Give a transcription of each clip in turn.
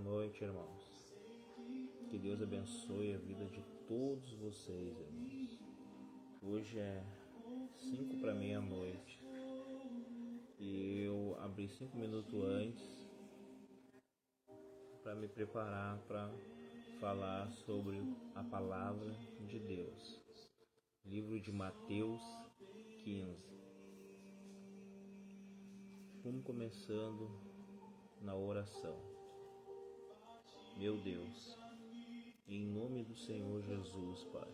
noite, irmãos. Que Deus abençoe a vida de todos vocês, irmãos. Hoje é 5 para meia-noite e eu abri 5 minutos antes para me preparar para falar sobre a palavra de Deus. Livro de Mateus 15. Vamos começando na oração. Meu Deus, em nome do Senhor Jesus, Pai,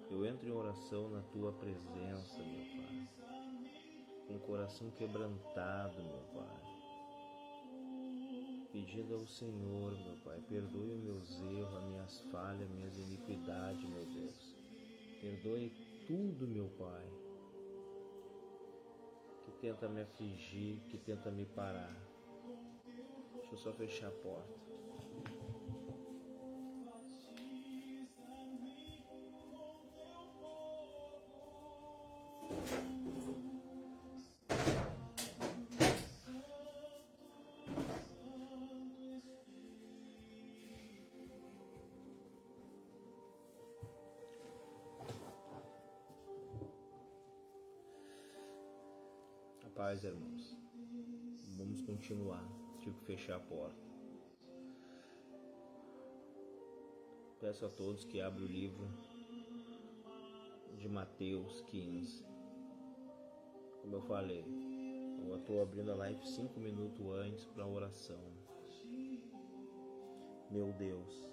eu entro em oração na Tua presença, meu Pai, com o coração quebrantado, meu Pai, pedindo ao Senhor, meu Pai, perdoe os meus erros, as minhas falhas, as minhas iniquidades, meu Deus. Perdoe tudo, meu Pai, que tenta me afligir, que tenta me parar. Deixa eu só fechar a porta. Paz, irmãos. Vamos continuar. Tive que fechar a porta. Peço a todos que abram o livro de Mateus 15. Como eu falei, eu estou abrindo a live 5 minutos antes para a oração. Meu Deus,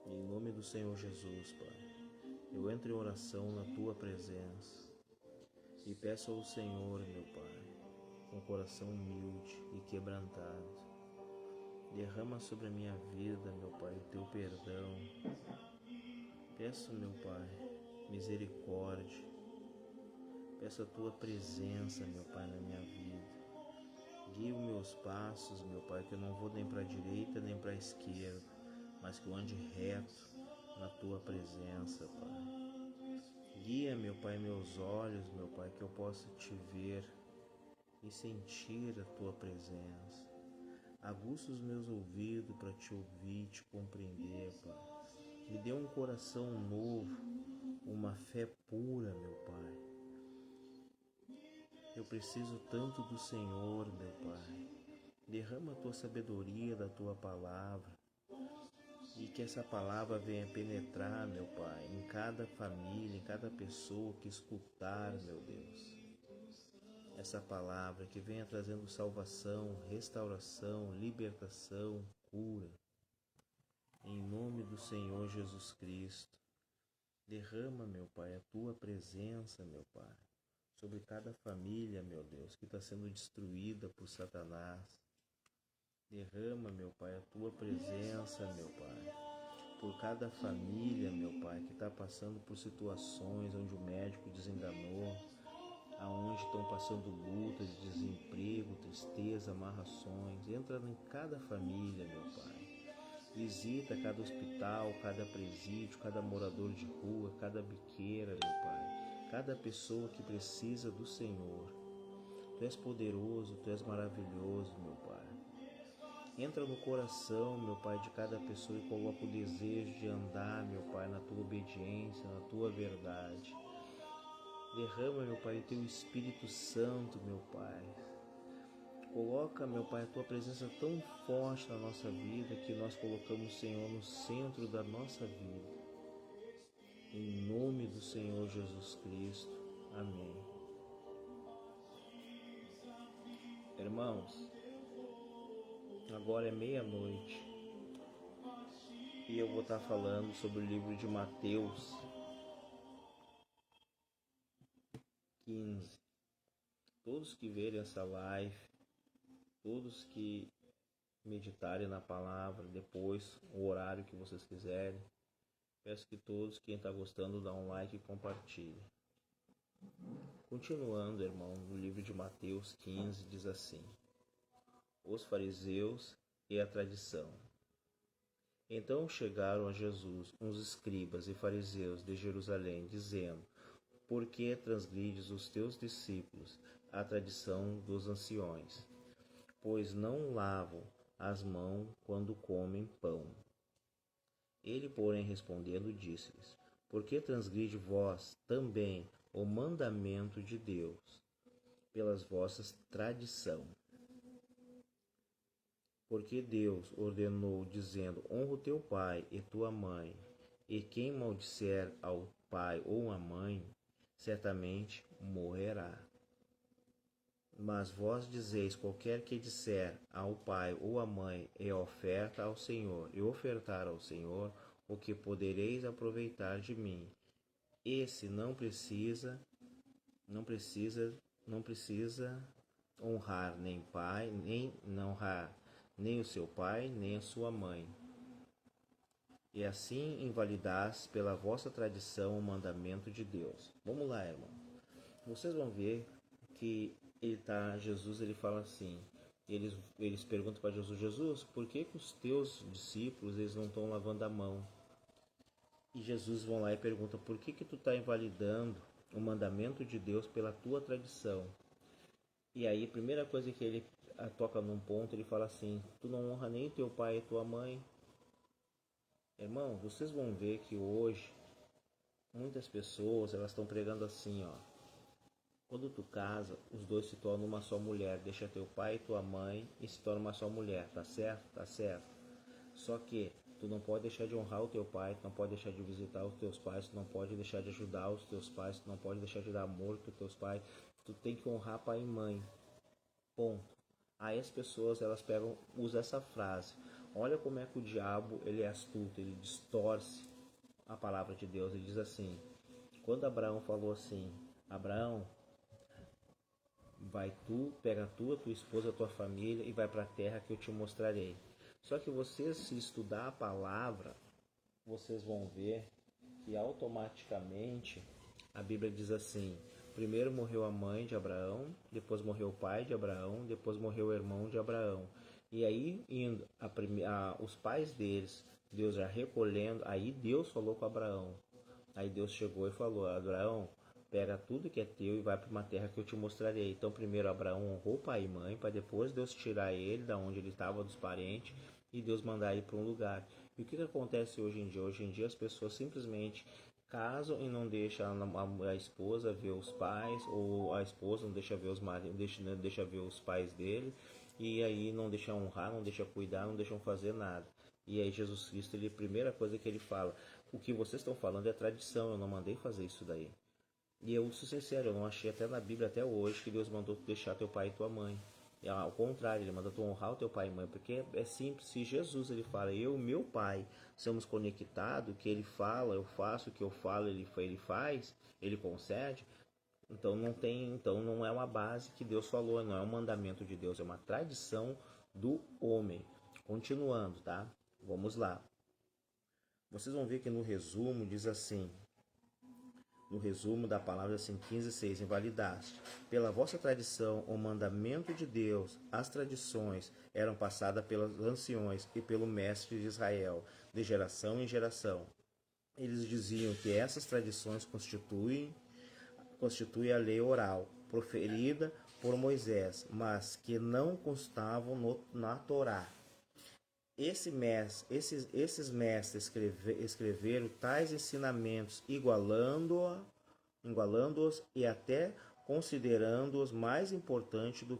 em nome do Senhor Jesus, Pai, eu entro em oração na Tua presença e peço ao Senhor, meu Pai, com o coração humilde e quebrantado, derrama sobre a minha vida, meu Pai, o Teu perdão. Peço, meu Pai, misericórdia. Peço a Tua presença, meu Pai, na minha vida. Guia os meus passos, meu Pai, que eu não vou nem para a direita nem para a esquerda, mas que eu ande reto na Tua presença, Pai. Guia, meu Pai, meus olhos, meu Pai, que eu possa Te ver e sentir a Tua presença. Aguça os meus ouvidos para Te ouvir, Te compreender, Pai. Me dê um coração novo, uma fé pura, meu Pai. Eu preciso tanto do Senhor, meu Pai. Derrama a Tua sabedoria da Tua palavra e que essa palavra venha penetrar, meu Pai, em cada família, em cada pessoa que escutar, meu Deus. Essa palavra que venha trazendo salvação, restauração, libertação, cura. Em nome do Senhor Jesus Cristo. Derrama, meu Pai, a Tua presença, meu Pai, sobre cada família, meu Deus, que está sendo destruída por Satanás. Derrama, meu Pai, a Tua presença, meu Pai, por cada família, meu Pai, que está passando por situações onde o médico desenganou, aonde estão passando lutas, desemprego, tristeza, amarrações. Entra em cada família, meu Pai. Visita cada hospital, cada presídio, cada morador de rua, cada biqueira, meu Pai. Cada pessoa que precisa do Senhor. Tu és poderoso, Tu és maravilhoso, meu Pai. Entra no coração, meu Pai, de cada pessoa e coloca o desejo de andar, meu Pai, na Tua obediência, na Tua verdade. Derrama, meu Pai, o Teu Espírito Santo, meu Pai. Coloca, meu Pai, a Tua presença tão forte na nossa vida que nós colocamos o Senhor no centro da nossa vida. Em nome do Senhor Jesus Cristo. Amém. Irmãos, agora é meia-noite e eu vou estar falando sobre o livro de Mateus 15. Todos que verem essa live, todos que meditarem na palavra, depois, o horário que vocês quiserem, peço que todos, quem está gostando, dá um like e compartilhe. Continuando, irmão, no livro de Mateus 15 diz assim: os fariseus e a tradição. Então chegaram a Jesus uns escribas e fariseus de Jerusalém, dizendo: por que transgrides os teus discípulos a tradição dos anciões? Pois não lavam as mãos quando comem pão. Ele, porém, respondendo, disse-lhes: Por que transgride vós também o mandamento de Deus, pelas vossas tradição? Porque Deus ordenou, dizendo: Honra o teu pai e tua mãe, e quem maldisser ao pai ou à mãe, certamente morrerá. Mas vós dizeis: qualquer que disser ao pai ou à mãe e oferta ao Senhor, e ofertar ao Senhor, o que podereis aproveitar de mim? Esse não precisa honrar nem pai, nem não honrar nem o seu pai, nem a sua mãe. E assim invalidais pela vossa tradição o mandamento de Deus. Vamos lá, irmão. Vocês vão ver que Jesus ele fala assim, eles perguntam para Jesus, por que os teus discípulos eles não estão lavando a mão? E Jesus vão lá e pergunta, por que tu está invalidando o mandamento de Deus pela tua tradição? E aí a primeira coisa que ele toca num ponto, ele fala assim, tu não honra nem teu pai e tua mãe. Irmão, vocês vão ver que hoje muitas pessoas elas estão pregando assim, ó. Quando tu casa, os dois se tornam uma só mulher. Deixa teu pai e tua mãe e se torna uma só mulher. Tá certo? Tá certo. Só que tu não pode deixar de honrar o teu pai, tu não pode deixar de visitar os teus pais, tu não pode deixar de ajudar os teus pais, tu não pode deixar de dar amor para os teus pais. Tu tem que honrar pai e mãe. Ponto. Aí as pessoas elas usam essa frase. Olha como é que o diabo ele é astuto, ele distorce a palavra de Deus. Ele diz assim, quando Abraão falou assim, Abraão, vai tu, pega a tua esposa, a tua família e vai para a terra que eu te mostrarei. Só que vocês, se estudar a palavra, vocês vão ver que automaticamente a Bíblia diz assim, primeiro morreu a mãe de Abraão, depois morreu o pai de Abraão, depois morreu o irmão de Abraão. E aí, indo os pais deles, Deus já recolhendo, aí Deus falou com Abraão. Aí Deus chegou e falou, Abraão, pega tudo que é teu e vai para uma terra que eu te mostrarei. Então primeiro Abraão honrou pai e mãe, para depois Deus tirar ele da onde ele estava, dos parentes, e Deus mandar ele para um lugar. E o que acontece hoje em dia? Hoje em dia as pessoas simplesmente casam e não deixam a esposa ver os pais, ou a esposa não deixa ver os maridos, deixa ver os pais dele, e aí não deixa honrar, não deixa cuidar, não deixam fazer nada. E aí Jesus Cristo, a primeira coisa que ele fala, o que vocês estão falando é tradição, eu não mandei fazer isso daí. E eu sou sincero, eu não achei até na Bíblia até hoje que Deus mandou tu deixar teu pai e tua mãe. E ao contrário, ele manda tu honrar o teu pai e mãe, porque é simples, se Jesus ele fala, eu e meu pai somos conectados, o que ele fala, eu faço, o que eu falo, ele faz, ele concede, então não é uma base que Deus falou, não é um mandamento de Deus, é uma tradição do homem. Continuando, tá? Vamos lá. Vocês vão ver que no resumo diz assim, no resumo da palavra assim, 15:6, invalidaste. Pela vossa tradição, o mandamento de Deus, as tradições eram passadas pelos anciões e pelo mestre de Israel, de geração em geração. Eles diziam que essas tradições constituem a lei oral, proferida por Moisés, mas que não constavam na Torá. Esses mestres escreveram tais ensinamentos, igualando-os e até considerando-os mais importantes do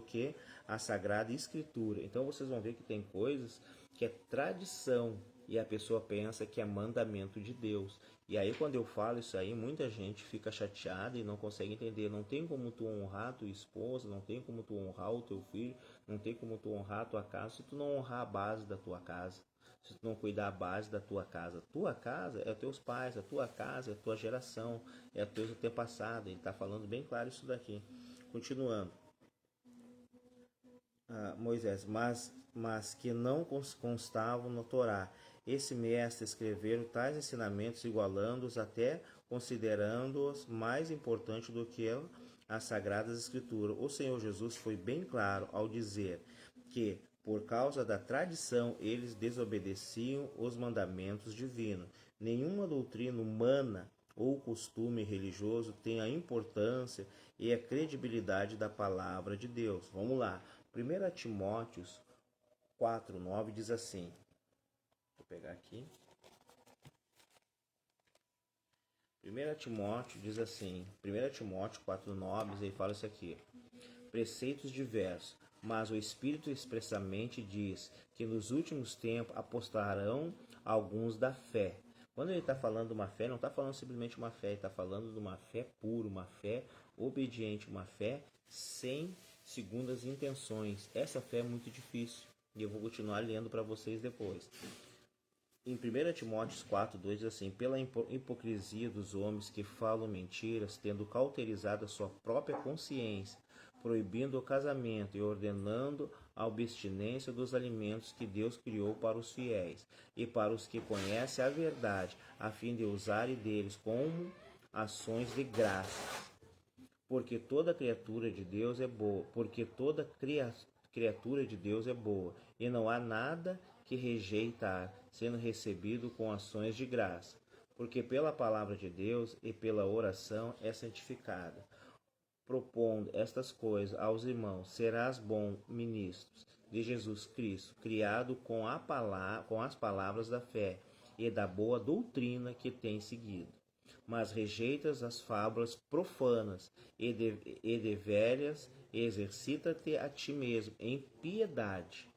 que a Sagrada Escritura. Então vocês vão ver que tem coisas que é tradição e a pessoa pensa que é mandamento de Deus. E aí quando eu falo isso aí, muita gente fica chateada e não consegue entender. Não tem como tu honrar a tua esposa, não tem como tu honrar o teu filho, não tem como tu honrar a tua casa se tu não honrar a base da tua casa. Se tu não cuidar a base da tua casa. Tua casa é os teus pais, a tua casa é a tua geração, é o teu antepassado. Ele está falando bem claro isso daqui. Continuando. Moisés, mas que não constavam na Torá. Esse mestre escreveram tais ensinamentos, igualando-os até considerando-os mais importantes do que as Sagradas Escrituras. O Senhor Jesus foi bem claro ao dizer que, por causa da tradição, eles desobedeciam os mandamentos divinos. Nenhuma doutrina humana ou costume religioso tem a importância e a credibilidade da palavra de Deus. Vamos lá. 1 Timóteo 4:9 diz assim. Vou pegar aqui. 1 Timóteo diz assim, 1 Timóteo 4:9, ele fala isso aqui. Preceitos diversos, mas o Espírito expressamente diz que nos últimos tempos apostarão alguns da fé. Quando ele está falando de uma fé, não está falando simplesmente uma fé, ele está falando de uma fé pura, uma fé obediente, uma fé sem segundas intenções. Essa fé é muito difícil e eu vou continuar lendo para vocês depois. Em 1 Timóteo 4:2 diz assim, pela hipocrisia dos homens que falam mentiras, tendo cauterizado a sua própria consciência, proibindo o casamento e ordenando a abstinência dos alimentos que Deus criou para os fiéis e para os que conhecem a verdade, a fim de usarem deles como ações de graça. Porque toda criatura de Deus é boa, e não há nada que rejeitar, sendo recebido com ações de graça, porque pela palavra de Deus e pela oração é santificada. Propondo estas coisas aos irmãos, serás bom ministros de Jesus Cristo, criado com as palavras da fé e da boa doutrina que tem seguido. Mas rejeitas as fábulas profanas e de velhas, exercita-te a ti mesmo em piedade.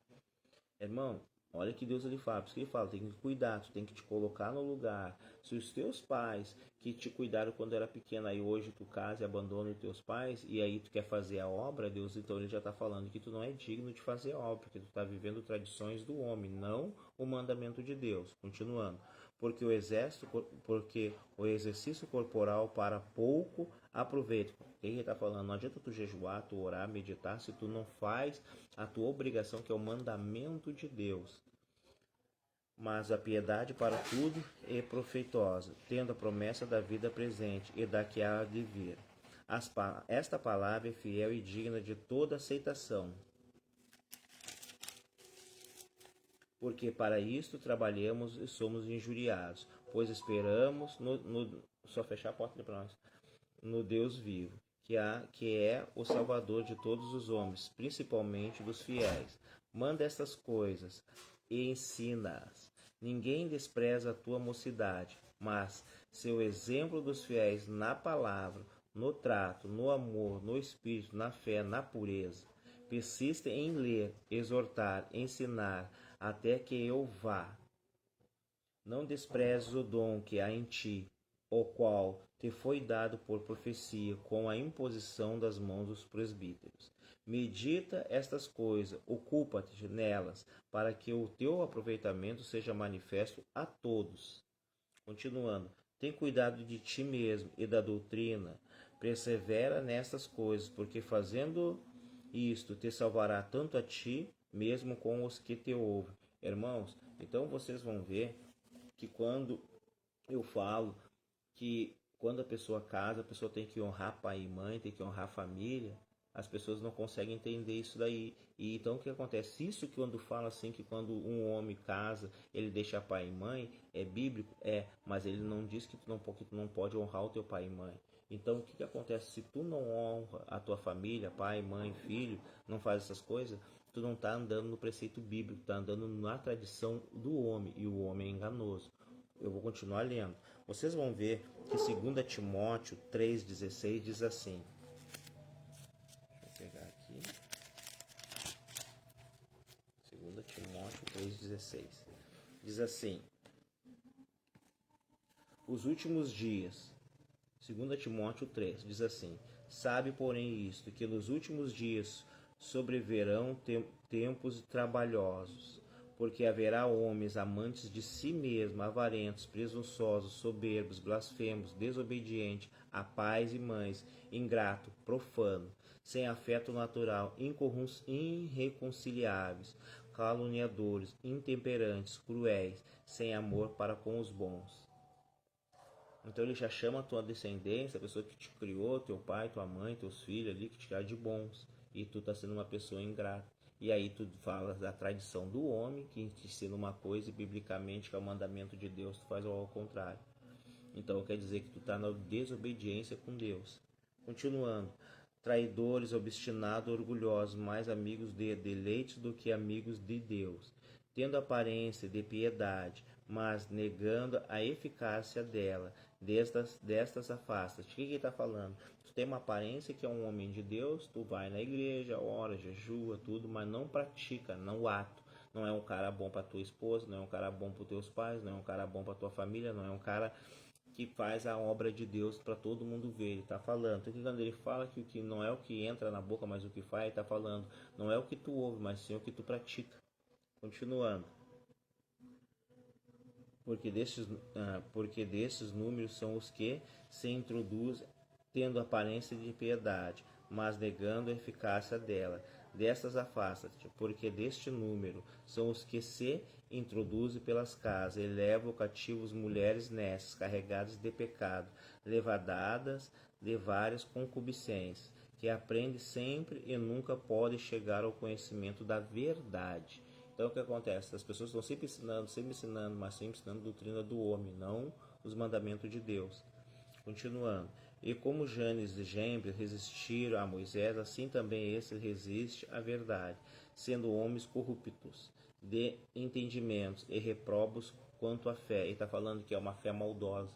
Irmão, olha que Deus ele fala, por isso que ele fala, tem que cuidar, tu tem que te colocar no lugar. Se os teus pais que te cuidaram quando era pequeno, aí hoje tu casa e abandona os teus pais, e aí tu quer fazer a obra, Deus então ele já está falando que tu não é digno de fazer a obra, porque tu está vivendo tradições do homem, não o mandamento de Deus. Continuando. Porque o exercício corporal para pouco aproveita. O que ele está falando? Não adianta tu jejuar, tu orar, meditar, se tu não faz a tua obrigação, que é o mandamento de Deus. Mas a piedade para tudo é proveitosa, tendo a promessa da vida presente e da que há de vir. Esta palavra é fiel e digna de toda aceitação. Porque para isto trabalhamos e somos injuriados, pois esperamos só fechar a porta para nós, no Deus vivo, que é o Salvador de todos os homens, principalmente dos fiéis. Manda estas coisas e ensina-as. Ninguém despreza a tua mocidade, mas seu exemplo dos fiéis na palavra, no trato, no amor, no espírito, na fé, na pureza. Persiste em ler, exortar, ensinar, até que eu vá. Não desprezes o dom que há em ti, o qual te foi dado por profecia, com a imposição das mãos dos presbíteros. Medita estas coisas, ocupa-te nelas, para que o teu aproveitamento seja manifesto a todos. Continuando, tem cuidado de ti mesmo e da doutrina, persevera nestas coisas, porque fazendo isto te salvará tanto a ti, mesmo com os que te ouvem. Irmãos, então vocês vão ver que quando eu falo que quando a pessoa casa, a pessoa tem que honrar pai e mãe, tem que honrar a família, as pessoas não conseguem entender isso daí. E então o que acontece? Isso que quando fala assim, que quando um homem casa, ele deixa pai e mãe, é bíblico? É, mas ele não diz que tu não pode honrar o teu pai e mãe. Então o que acontece? Se tu não honra a tua família, pai, mãe, filho, não faz essas coisas, tu não está andando no preceito bíblico, está andando na tradição do homem, e o homem é enganoso. Eu vou continuar lendo. Vocês vão ver que 2 Timóteo 3,16 diz assim. Deixa eu pegar aqui. 2 Timóteo 3,16. Diz assim. Os últimos dias. 2 Timóteo 3 diz assim. Sabe, porém, isto, que nos últimos dias sobreverão tempos trabalhosos, porque haverá homens amantes de si mesmos, avarentos, presunçosos, soberbos, blasfemos, desobedientes a pais e mães, ingrato, profano, sem afeto natural, irreconciliáveis, caluniadores, intemperantes, cruéis, sem amor para com os bons. Então ele já chama a tua descendência, a pessoa que te criou, teu pai, tua mãe, teus filhos ali, que te criaram de bons, e tu está sendo uma pessoa ingrata. E aí tu fala da tradição do homem, que te ensina uma coisa, e biblicamente, que é o mandamento de Deus, tu faz ao contrário. Então quer dizer que tu está na desobediência com Deus. Continuando. traidores, obstinados, orgulhosos, mais amigos de deleites do que amigos de Deus, tendo aparência de piedade, mas negando a eficácia dela, destas afasta-te. O que ele está falando? Tu tem uma aparência que é um homem de Deus, tu vai na igreja, ora, jejua, tudo, mas não pratica, não ato. Não é um cara bom para tua esposa, não é um cara bom para teus pais, não é um cara bom para tua família, não é um cara que faz a obra de Deus para todo mundo ver. Ele está falando. Então, quando ele fala que o que não é o que entra na boca, mas o que faz, ele está falando. Não é o que tu ouve, mas sim o que tu pratica. Continuando. Porque destes números são os que se introduzem tendo aparência de piedade, mas negando a eficácia dela. Destas afasta-te, porque deste número são os que se introduzem pelas casas e levam cativos mulheres nestas, carregadas de pecado, levadadas de várias concupiscências, que aprende sempre e nunca pode chegar ao conhecimento da verdade. Então o que acontece? As pessoas estão sempre ensinando, mas sempre ensinando a doutrina do homem, não os mandamentos de Deus. Continuando. E como Janes e Jambres resistiram a Moisés, assim também esse resiste à verdade, sendo homens corruptos, de entendimentos e reprobos quanto à fé. Ele está falando que é uma fé maldosa.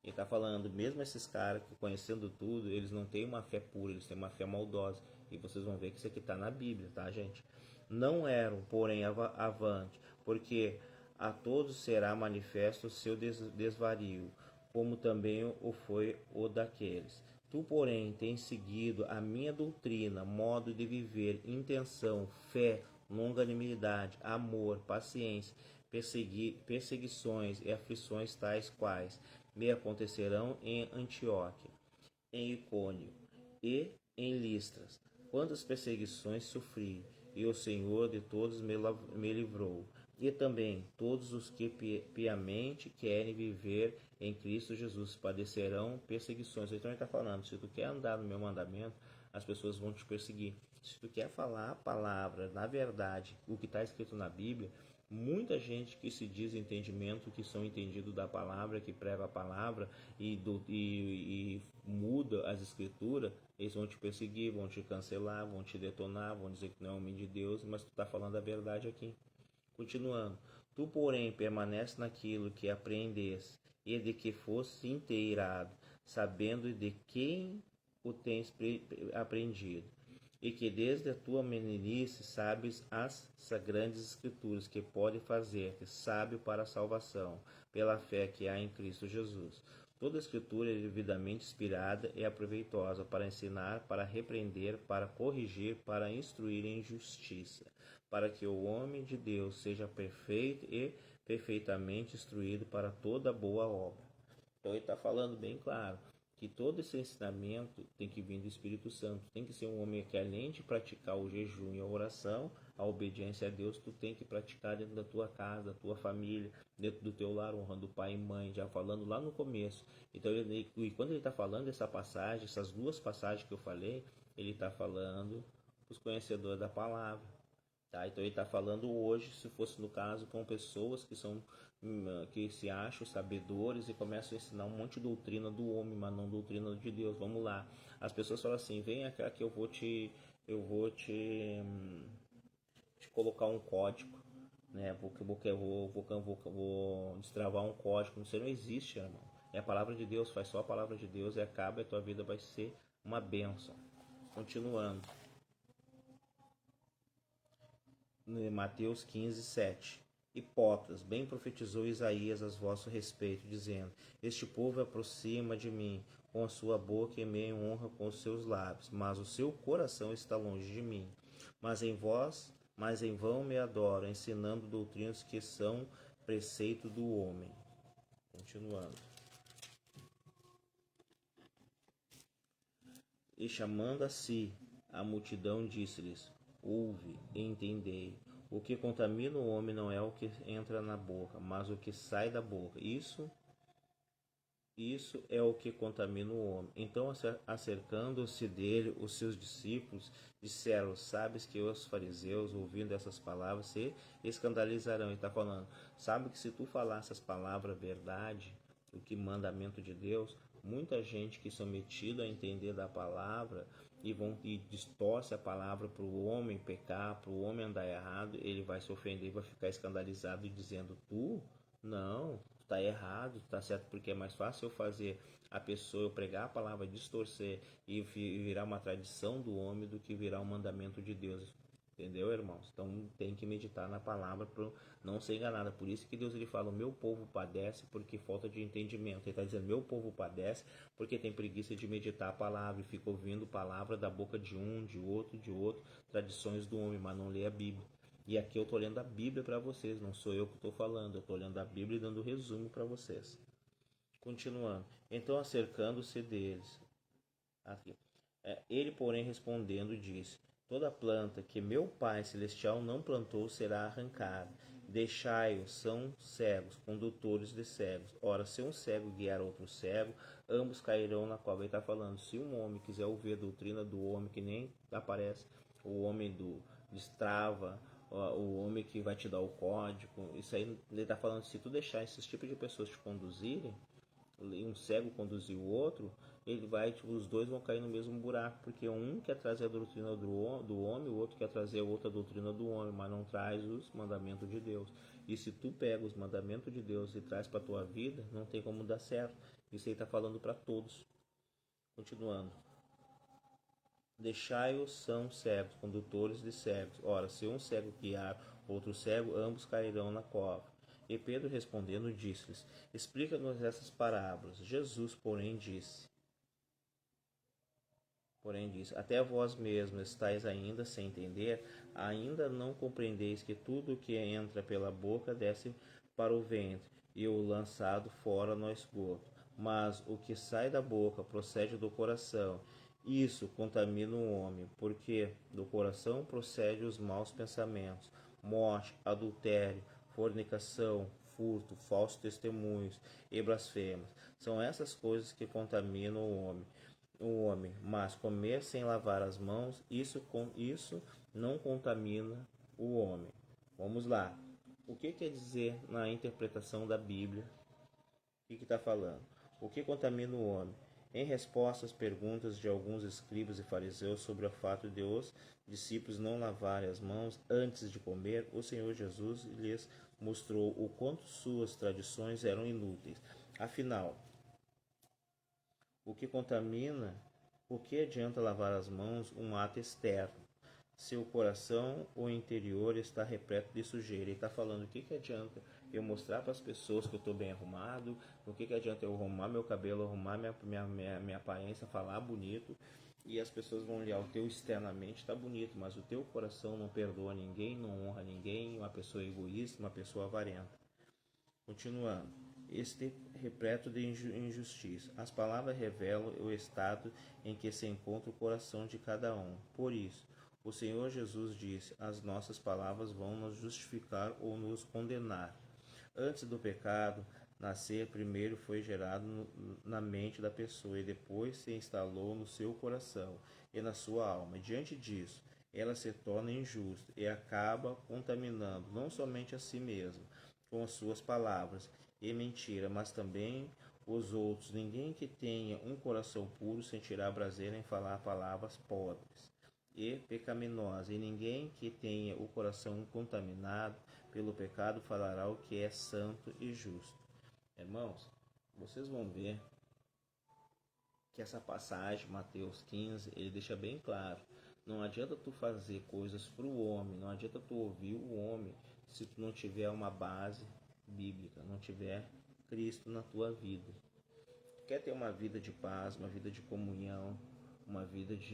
Ele está falando, mesmo esses caras que conhecendo tudo, eles não têm uma fé pura, eles têm uma fé maldosa. E vocês vão ver que isso aqui está na Bíblia, tá, gente? Não eram, porém, avante, porque a todos será manifesto o seu desvario, como também o foi o daqueles. Tu, porém, tens seguido a minha doutrina, modo de viver, intenção, fé, longanimidade, amor, paciência, perseguições e aflições tais quais me acontecerão em Antioquia, em Icônio e em Listras. Quantas perseguições sofri, e o Senhor de todos me livrou. E também todos os que piamente querem viver em Cristo Jesus padecerão perseguições. Então ele está falando, se tu quer andar no meu mandamento, as pessoas vão te perseguir. Se tu quer falar a palavra, na verdade, o que está escrito na Bíblia, muita gente que se diz entendimento, que são entendidos da palavra, que prega a palavra e muda as escrituras, eles vão te perseguir, vão te cancelar, vão te detonar, vão dizer que não é homem de Deus, mas tu está falando a verdade aqui. Continuando. Tu, porém, permanece naquilo que aprendeste e de que foste inteirado, sabendo de quem o tens aprendido, e que desde a tua meninice sabes as grandes escrituras que pode fazer-te sábio para a salvação, pela fé que há em Cristo Jesus. Toda a escritura é devidamente inspirada e aproveitosa para ensinar, para repreender, para corrigir, para instruir em justiça, para que o homem de Deus seja perfeito e perfeitamente instruído para toda boa obra. Então ele está falando bem claro que todo esse ensinamento tem que vir do Espírito Santo. Tem que ser um homem que, além de praticar o jejum e a oração, a obediência a Deus, tu tem que praticar dentro da tua casa, da tua família, dentro do teu lar, honrando pai e mãe, já falando lá no começo. Então, e quando ele está falando essa passagem, essas duas passagens que eu falei, ele está falando para os conhecedores da palavra. Tá? Então ele está falando hoje, se fosse no caso, com pessoas que se acham sabedores e começam a ensinar um monte de doutrina do homem, mas não doutrina de Deus. Vamos lá. As pessoas falam assim, vem cá que eu vou te colocar um código, né? Vou destravar um código. Isso não existe, irmão. É a palavra de Deus, faz só a palavra de Deus e acaba, e a tua vida vai ser uma bênção. Continuando. Mateus 15, 7. Hipócritas, bem profetizou Isaías a vosso respeito, dizendo: Este povo aproxima de mim com a sua boca e me honra com os seus lábios, mas o seu coração está longe de mim. Mas em vão me adoram, ensinando doutrinas que são preceito do homem. Continuando. E chamando a si a multidão, disse-lhes: Ouve e entendei. O que contamina o homem não é o que entra na boca, mas o que sai da boca. Isso é o que contamina o homem. Então, acercando-se dele, os seus discípulos disseram: Sabes que os fariseus, ouvindo essas palavras, se escandalizarão. E está falando: Sabe que se tu falar essas palavras verdade, o que mandamento de Deus, muita gente que são metidos a entender da palavra e distorce a palavra para o homem pecar, para o homem andar errado, ele vai se ofender, vai ficar escandalizado e dizendo: tu? Não, tu tá errado, tá certo, porque é mais fácil eu fazer a pessoa, eu pregar a palavra, distorcer e virar uma tradição do homem do que virar um mandamento de Deus. Entendeu, irmãos? Então tem que meditar na palavra para não ser enganado. Por isso que Deus ele fala: o meu povo padece porque falta de entendimento. Ele está dizendo: meu povo padece porque tem preguiça de meditar a palavra e fica ouvindo palavra da boca de um, de outro, tradições do homem, mas não lê a Bíblia. E aqui eu estou lendo a Bíblia para vocês, não sou eu que estou falando, eu estou lendo a Bíblia e dando resumo para vocês. Continuando. Então, acercando-se deles, aqui. Ele, porém, respondendo, disse: toda planta que meu Pai Celestial não plantou será arrancada. Deixai-os, são cegos, condutores de cegos. Ora, se um cego guiar outro cego, ambos cairão na cova. Ele está falando: se um homem quiser ouvir a doutrina do homem, que nem aparece, o homem do destrava, o homem que vai te dar o código, isso aí ele está falando: se tu deixar esses tipos de pessoas te conduzirem, um cego conduzir o outro, os dois vão cair no mesmo buraco, porque um quer trazer a doutrina do homem, o outro quer trazer outra doutrina do homem, mas não traz os mandamentos de Deus. E se tu pega os mandamentos de Deus e traz para a tua vida, não tem como dar certo. Isso aí está falando para todos. Continuando. Deixai-os, são cegos, condutores de cegos. Ora, se um cego guiar outro cego, ambos cairão na cova. E Pedro respondendo disse-lhes: explica-nos essas parábolas. Jesus, porém disse: até vós mesmos estáis ainda sem entender, ainda não compreendeis que tudo o que entra pela boca desce para o ventre e o lançado fora no esgoto. Mas o que sai da boca procede do coração. Isso contamina o homem, porque do coração procede os maus pensamentos, morte, adultério, fornicação, furto, falsos testemunhos e blasfêmias. São essas coisas que contaminam o homem, mas comer sem lavar as mãos, isso não contamina o homem. Vamos lá. O que quer dizer na interpretação da Bíblia? O que está falando? O que contamina o homem? Em resposta às perguntas de alguns escribas e fariseus sobre o fato de os discípulos não lavarem as mãos antes de comer, o Senhor Jesus lhes mostrou o quanto suas tradições eram inúteis. Afinal, o que contamina, o que adianta lavar as mãos, um ato externo? Seu coração, o interior está repleto de sujeira. Ele está falando: o que adianta eu mostrar para as pessoas que eu estou bem arrumado? O que adianta eu arrumar meu cabelo, arrumar minha aparência, falar bonito, e as pessoas vão olhar: o teu externamente está bonito, mas o teu coração não perdoa ninguém, não honra ninguém, uma pessoa egoísta, uma pessoa avarenta. Continuando. Este repleto de injustiça. As palavras revelam o estado em que se encontra o coração de cada um. Por isso, o Senhor Jesus disse: as nossas palavras vão nos justificar ou nos condenar. Antes do pecado nascer, primeiro foi gerado na mente da pessoa e depois se instalou no seu coração e na sua alma. Diante disso, ela se torna injusta e acaba contaminando não somente a si mesma com as suas palavras e mentira, mas também os outros. Ninguém que tenha um coração puro sentirá prazer em falar palavras podres e pecaminosas, e ninguém que tenha o coração contaminado pelo pecado falará o que é santo e justo. Irmãos, vocês vão ver que essa passagem, Mateus 15, ele deixa bem claro: não adianta tu fazer coisas para o homem, não adianta tu ouvir o homem se tu não tiver uma base bíblica, não tiver Cristo na tua vida. Quer ter uma vida de paz, uma vida de comunhão, uma vida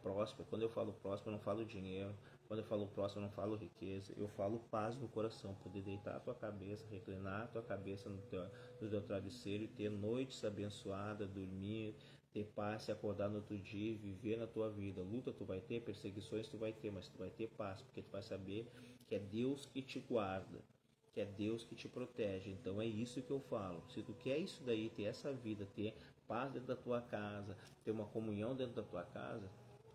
próspera? Quando eu falo próspera, eu não falo dinheiro. Quando eu falo próspera, eu não falo riqueza. Eu falo paz no coração, poder deitar a tua cabeça, reclinar a tua cabeça no teu travesseiro e ter noites abençoadas, dormir, ter paz, se acordar no outro dia e viver na tua vida. Luta tu vai ter, perseguições tu vai ter, mas tu vai ter paz, porque tu vai saber que é Deus que te guarda, que é Deus que te protege. Então é isso que eu falo. Se tu quer isso daí, ter essa vida, ter paz dentro da tua casa, ter uma comunhão dentro da tua casa,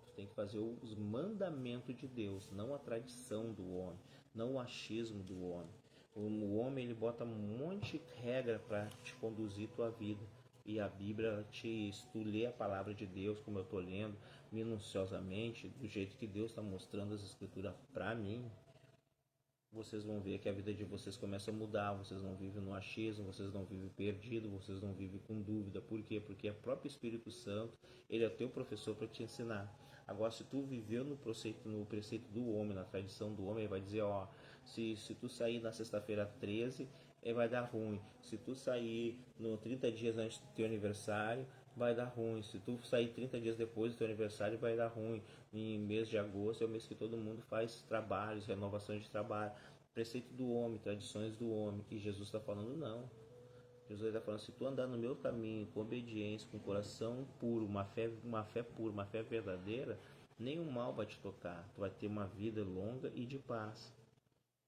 tu tem que fazer os mandamentos de Deus, não a tradição do homem, não o achismo do homem. O homem ele bota um monte de regra para te conduzir tua vida. E a Bíblia se tu lê a palavra de Deus, como eu estou lendo, minuciosamente, do jeito que Deus está mostrando as escrituras para mim, vocês vão ver que a vida de vocês começa a mudar, vocês não vivem no achismo, vocês não vivem perdido, vocês não vivem com dúvida. Por quê? Porque o próprio Espírito Santo, ele é teu professor para te ensinar. Agora, se tu viveu no preceito do homem, na tradição do homem, ele vai dizer, ó, se tu sair na sexta-feira 13, vai dar ruim. Se tu sair no 30 dias antes do teu aniversário, vai dar ruim. Se tu sair 30 dias depois do teu aniversário, vai dar ruim. Em mês de agosto é o mês que todo mundo faz trabalhos, renovações de trabalho. Preceito do homem, tradições do homem, que Jesus está falando, não. Jesus está falando, se tu andar no meu caminho, com obediência, com coração puro, uma fé pura, uma fé verdadeira, nenhum mal vai te tocar. Tu vai ter uma vida longa e de paz.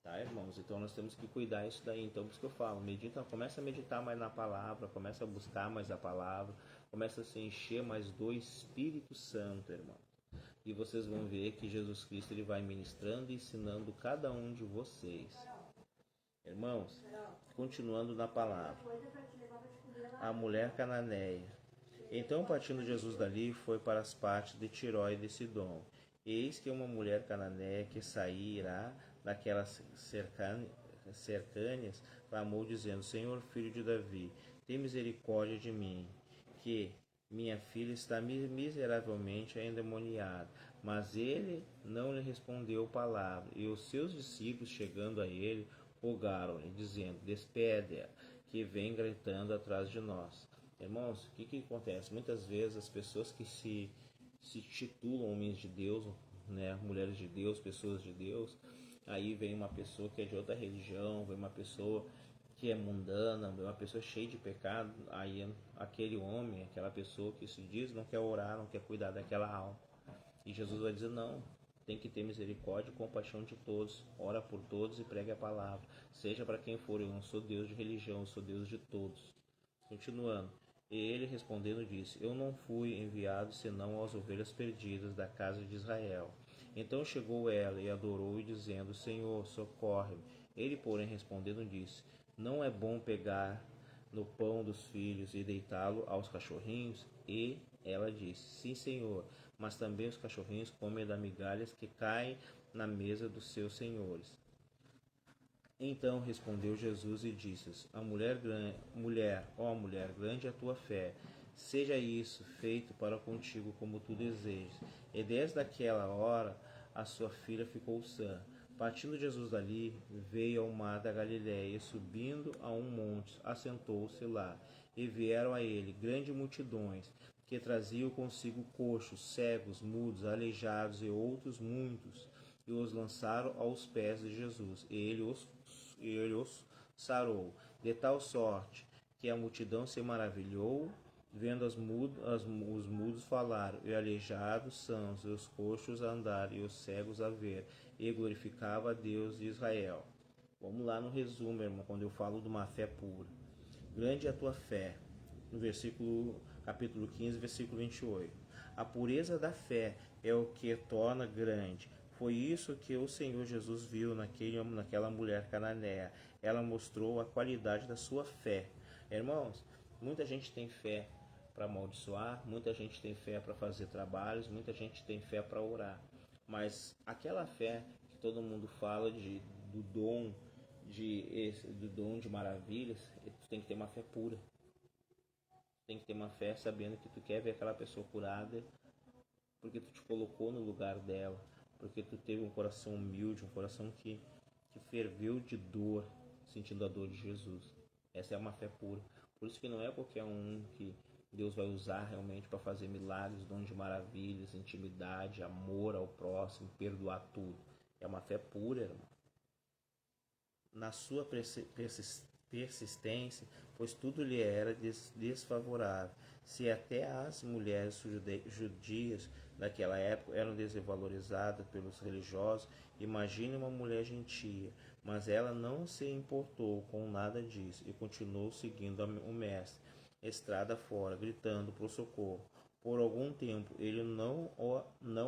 Tá, irmãos? Então nós temos que cuidar isso daí. Então, por isso que eu falo, medita, começa a meditar mais na palavra, começa a buscar mais a palavra, começa a se encher mais do Espírito Santo, irmão. E vocês vão ver que Jesus Cristo ele vai ministrando e ensinando cada um de vocês. Irmãos, continuando na palavra. A mulher cananeia. Então, partindo Jesus dali, foi para as partes de Tiró e de Sidom. Eis que uma mulher cananeia que sairá daquelas cercâneas clamou, dizendo, Senhor, filho de Davi, tem misericórdia de mim, que minha filha está miseravelmente endemoniada. Mas ele não lhe respondeu palavra. E os seus discípulos, chegando a ele, rogaram-lhe, dizendo, despede-a, que vem gritando atrás de nós. Irmãos, o que acontece? Muitas vezes as pessoas que se titulam homens de Deus, né, mulheres de Deus, pessoas de Deus, aí vem uma pessoa que é de outra religião, vem uma pessoa que é mundana, uma pessoa cheia de pecado, aí aquele homem, aquela pessoa que se diz não quer orar, não quer cuidar daquela alma. E Jesus vai dizer, não, tem que ter misericórdia e compaixão de todos, ora por todos e pregue a palavra, seja para quem for, eu não sou Deus de religião, eu sou Deus de todos. Continuando, e ele respondendo disse, eu não fui enviado senão às ovelhas perdidas da casa de Israel. Então chegou ela e adorou-o, dizendo, Senhor, socorre-me. Ele, porém, respondendo disse, não é bom pegar no pão dos filhos e deitá-lo aos cachorrinhos? E ela disse, sim, Senhor, mas também os cachorrinhos comem das migalhas que caem na mesa dos seus senhores. Então respondeu Jesus e disse, mulher, mulher, grande é a tua fé, seja isso feito para contigo como tu desejas. E desde aquela hora a sua filha ficou sã. Partindo Jesus dali, veio ao mar da Galiléia, e subindo a um monte, assentou-se lá. E vieram a ele grandes multidões, que traziam consigo coxos, cegos, mudos, aleijados e outros muitos, e os lançaram aos pés de Jesus. E ele os sarou, de tal sorte que a multidão se maravilhou, vendo os mudos falar, e aleijados sãos, e os coxos a andar, e os cegos a ver, e glorificava a Deus de Israel. Vamos lá no resumo, irmão, quando eu falo de uma fé pura. Grande é a tua fé, no capítulo 15, versículo 28. A pureza da fé é o que torna grande. Foi isso que o Senhor Jesus viu naquela mulher cananeia. Ela mostrou a qualidade da sua fé. Irmãos, muita gente tem fé para amaldiçoar, muita gente tem fé para fazer trabalhos, muita gente tem fé para orar. Mas aquela fé que todo mundo fala do dom de maravilhas, tu tem que ter uma fé pura. Tem que ter uma fé sabendo que tu quer ver aquela pessoa curada, porque tu te colocou no lugar dela, porque tu teve um coração humilde, um coração que ferveu de dor, sentindo a dor de Jesus. Essa é uma fé pura. Por isso que não é qualquer um que Deus vai usar realmente para fazer milagres, dom de maravilhas, intimidade, amor ao próximo, perdoar tudo. É uma fé pura, irmão. Na sua persistência, pois tudo lhe era desfavorável. Se até as mulheres judias daquela época eram desvalorizadas pelos religiosos, imagine uma mulher gentia. Mas ela não se importou com nada disso e continuou seguindo o mestre, estrada fora, gritando por socorro. Por algum tempo ele não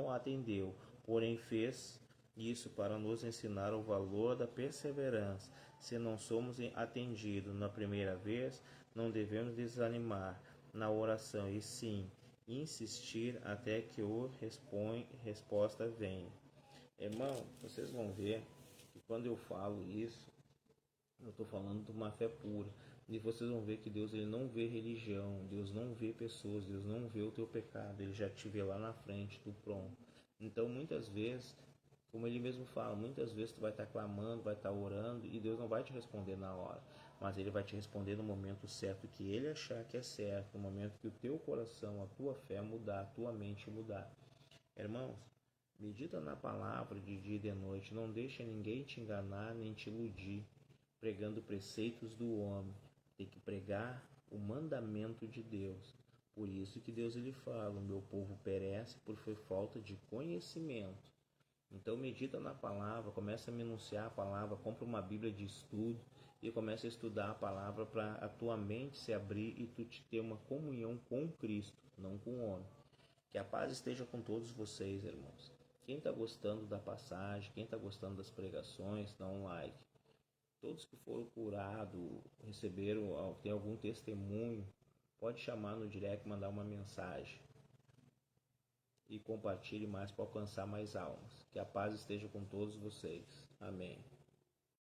a atendeu, porém fez Isso para nos ensinar o valor da perseverança. Se não somos atendidos na primeira vez, não devemos desanimar na oração, e sim insistir até que resposta venha. Irmão, vocês vão ver que quando eu falo isso, eu estou falando de uma fé pura. E vocês vão ver que Deus ele não vê religião, Deus não vê pessoas, Deus não vê o teu pecado, Ele já te vê lá na frente, tu pronto. Então muitas vezes, como Ele mesmo fala, muitas vezes tu vai estar clamando, vai estar orando e Deus não vai te responder na hora. Mas Ele vai te responder no momento certo que Ele achar que é certo, no momento que o teu coração, a tua fé mudar, a tua mente mudar. Irmãos, medita na palavra de dia e de noite, não deixa ninguém te enganar nem te iludir, pregando preceitos do homem. Tem que pregar o mandamento de Deus. Por isso que Deus ele fala, o meu povo perece por falta de conhecimento. Então medita na palavra, começa a enunciar a palavra, compra uma Bíblia de estudo e começa a estudar a palavra para a tua mente se abrir e tu te ter uma comunhão com Cristo, não com o homem. Que a paz esteja com todos vocês, irmãos. Quem está gostando da passagem, quem está gostando das pregações, dá um like. Todos que foram curados, receberam, tem algum testemunho, pode chamar no direct, mandar uma mensagem e compartilhe mais para alcançar mais almas. Que a paz esteja com todos vocês. Amém.